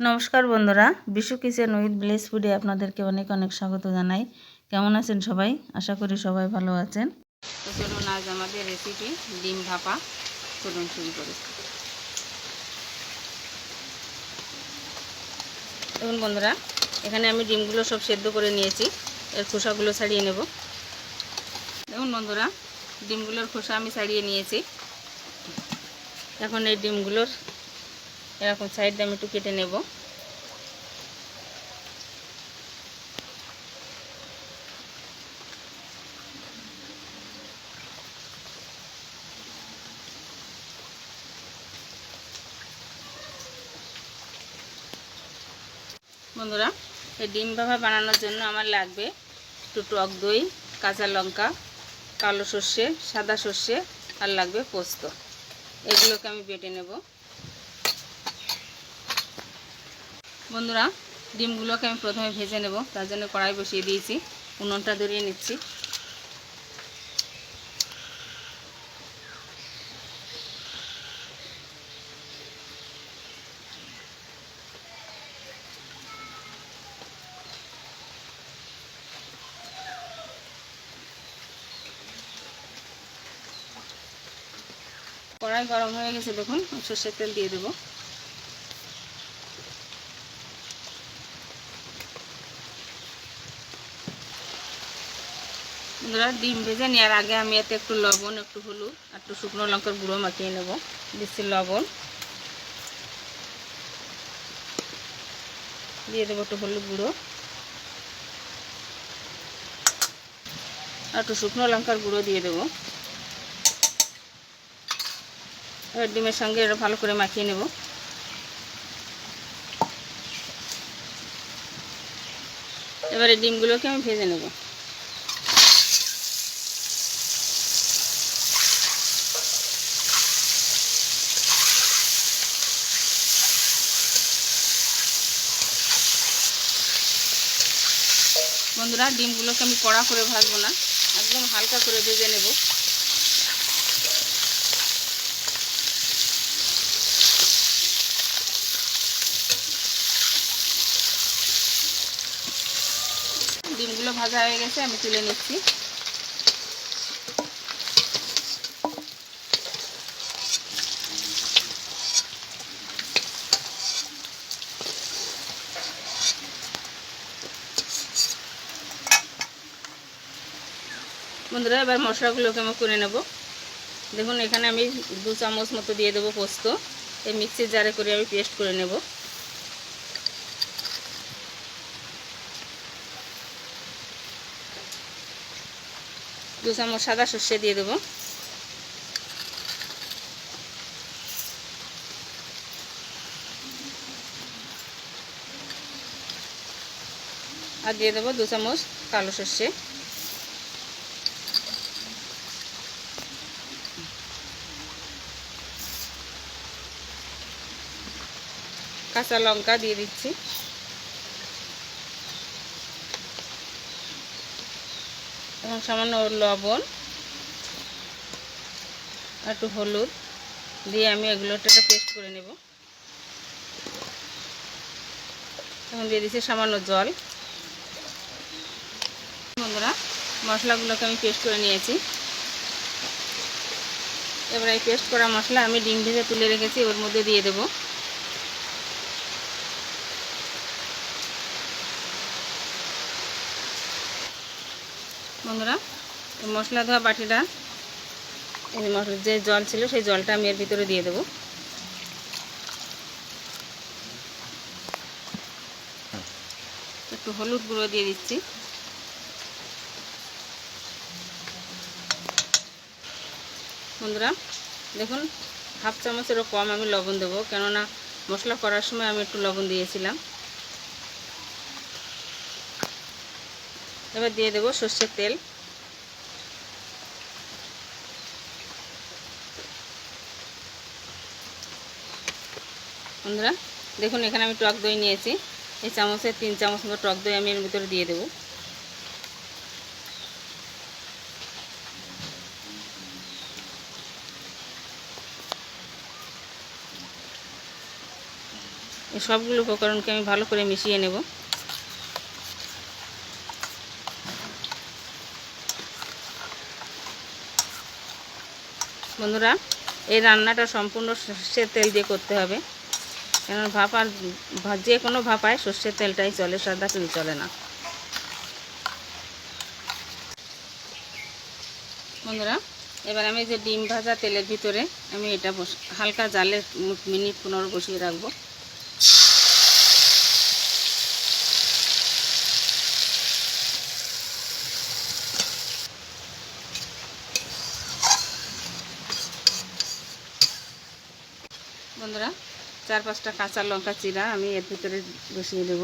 নমস্কার বন্ধুরা, Bishu kitchen with bless ফুডে আপনাদেরকে অনেক অনেক স্বাগত জানাই। কেমন আছেন সবাই? আশা করি সবাই ভালো আছেন। তো চলুন আজ আমাদের রেসিপি ডিম ভাপা চলুন শুরু করি। দেখুন বন্ধুরা, এখানে আমি ডিমগুলো সব সেদ্ধ করে নিয়েছি। এর খোসাগুলো ছাড়িয়ে নেব। দেখুন বন্ধুরা, ডিমগুলোর খোসা আমি ছাড়িয়ে নিয়েছি। এখন এই ডিমগুলোর এরকম সাইডটা আমি একটু কেটে নেব। বন্ধুরা, এই ডিম ভাপা বানানোর জন্য আমার লাগবে একটু টক দই, কাঁচা লঙ্কা, কালো সর্ষে, সাদা সর্ষে আর লাগবে পোস্ত। এগুলোকে আমি বেটে নেব। বন্ধুরা, ডিমগুলোকে আমি প্রথমে ভেজে নেব। তার জন্য কড়াই বসিয়ে দিয়েছি, উনুনটা ধরিয়ে নিচ্ছি। কড়াই গরম হয়ে গেছে, দেখুন সর্ষের তেল দিয়ে দেব। বন্ধুরা, ডিম ভেজে নেওয়ার আগে আমি এতে একটু লবণ, একটু হলুদ আর একটু শুকনো লঙ্কার গুঁড়ো মাখিয়ে নেব। দিচ্ছি লবণ, দিয়ে দেবো একটু হলুদ গুঁড়ো আর একটু শুকনো লঙ্কার গুঁড়ো দিয়ে দেবো। এবার ডিমের সঙ্গে এটা ভালো করে মাখিয়ে নেব। এবারে ডিমগুলোকে আমি ভেজে নেব। বন্ধুরা, ডিমগুলোকে আমি কড়া করে ভাজবো না, একদম হালকা করে ভেজে নেব। ডিমগুলো ভাজা হয়ে গেছে, আমি তুলে নিচ্ছি। বন্ধুরা, এবার মশলাগুলোকে আমি করে নেব। দেখুন, এখানে আমি 2 চামচ মতো দিয়ে দেবো পোস্ত। এই মিক্সির জারে করে আমি পেস্ট করে নেব। দু চামচ সাদা সর্ষে দিয়ে দেবো। আর দিয়ে দেবো 2 চামচ কালো সর্ষে। কাঁচা লঙ্কা দিয়ে দিচ্ছি। এবং সামান্য লবণ আর একটু হলুদ দিয়ে আমি এগুলোটা পেস্ট করে নেব। এখন দিয়ে দিচ্ছি সামান্য জল। বন্ধুরা, মশলাগুলোকে আমি পেস্ট করে নিয়েছি। এবার এই পেস্ট করা মশলা আমি ডিম ভেজে তুলে রেখেছি ওর মধ্যে দিয়ে দেব। বন্ধুরা, এই মশলা ধোয়া বাটিটা, এই যে জল ছিল সেই জলটা আমি এর ভিতরে দিয়ে দেব। একটু হলুদ গুঁড়ো দিয়ে দিচ্ছি। বন্ধুরা, দেখুন হাফ চামচেরও কম আমি লবণ দেবো, কেননা মশলা করার সময় আমি একটু লবণ দিয়েছিলাম। এবার দিয়ে দেবো সর্ষের তেল। বন্ধুরা, দেখুন এখানে আমি টক দই নিয়েছি। এই চামচের 3 চামচ মতো টক দই আমি এর ভিতরে দিয়ে দেবো। এই সবগুলো উপকরণকে আমি ভালো করে মিশিয়ে নেব। বন্ধুরা, এই রান্নাটা সম্পূর্ণ সর্ষের তেল দিয়ে করতে হবে, কেন ভাপার যে কোনো ভাপায় সর্ষের তেলটাই চলে, সাদা তেল চলে না। বন্ধুরা, এবার আমি যে ডিম ভাজা তেলের ভিতরে আমি এটা হালকা জালে মিনিট 15 বসিয়ে রাখবো। বন্ধুরা, 4-5টা কাঁচা লঙ্কা চিরা আমি এর ভিতরে বসিয়ে দেব।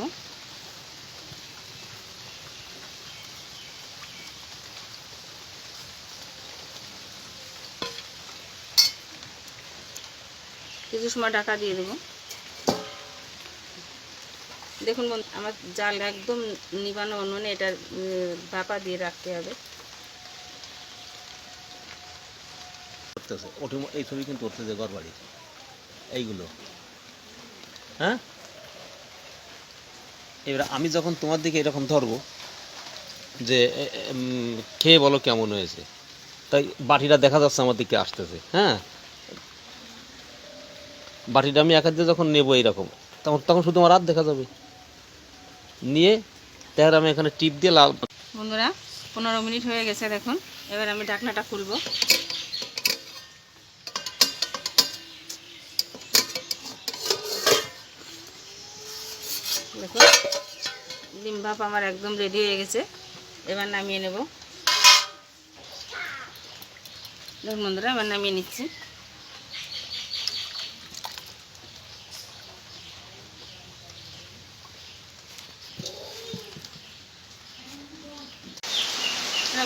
কিছু সময় ঢাকা দিয়ে দেব। দেখুন বন্ধু, আমার জাল একদম নিবানো উনুনে এটা ভাপা দিয়ে রাখতে হবে। এই ছবি কিন্তু উঠতেছে ঘর বাড়ি এইগুলো। হ্যাঁ, এবার আমি যখন তোমার দিকে এরকম ধরবো যে খেয়ে বলো কেমন হয়েছে, তাই বাটিটা দেখা যাচ্ছে আমার দিকে আসতেছে। হ্যাঁ, বাটিটা আমি এক হাত দিয়ে যখন নেবো এইরকম, তখন তখন শুধু আমার হাত দেখা যাবে। নিয়ে তাহলে আমি এখানে টিপ দিয়ে লাল। বন্ধুরা, 15 মিনিট হয়ে গেছে দেখুন। এবার আমি ঢাকনাটা খুলবো। দেখুন, ডিম ভাপ আমার একদম রেডি হয়ে গেছে। এবার নামিয়ে নেব। দেখুন বন্ধুরা, এবার নামিয়ে নিচ্ছি।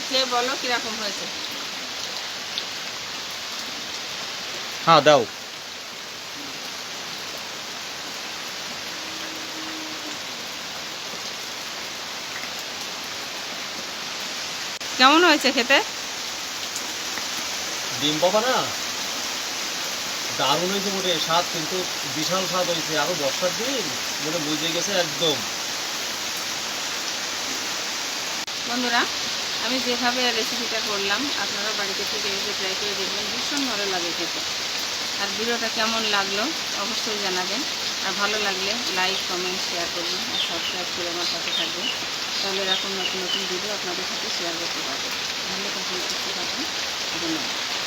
খেয়ে বলো কিরকম হয়েছে। হ্যাঁ, দাও। কেমন হয়েছে খেতে? ডিম বাবা না দারুণ হয়েছে মোটে, স্বাদ কিন্তু বিশাল স্বাদ হয়েছে। আরো বর্ষার দিন মনে বুঝে গেছে একদম। বন্ধুরা, আমি যেভাবে রেসিপিটা করলাম আপনারা বাড়িতে থেকে এসে ট্রাই করে দেখবেন, ভীষণ ভালো লাগে খেতে। আর ভিডিওটা কেমন লাগলো অবশ্যই জানাবেন। আর ভালো লাগলে লাইক, কমেন্ট, শেয়ার করবেন আর সাবস্ক্রাইব করে আমার পাশে থাকবেন। তাহলে এরকম নতুন নতুন ভিডিও আপনাদের সাথে শেয়ার করতে পারবেন। ভালো থাকুন, সুস্থ থাকুন। ধন্যবাদ।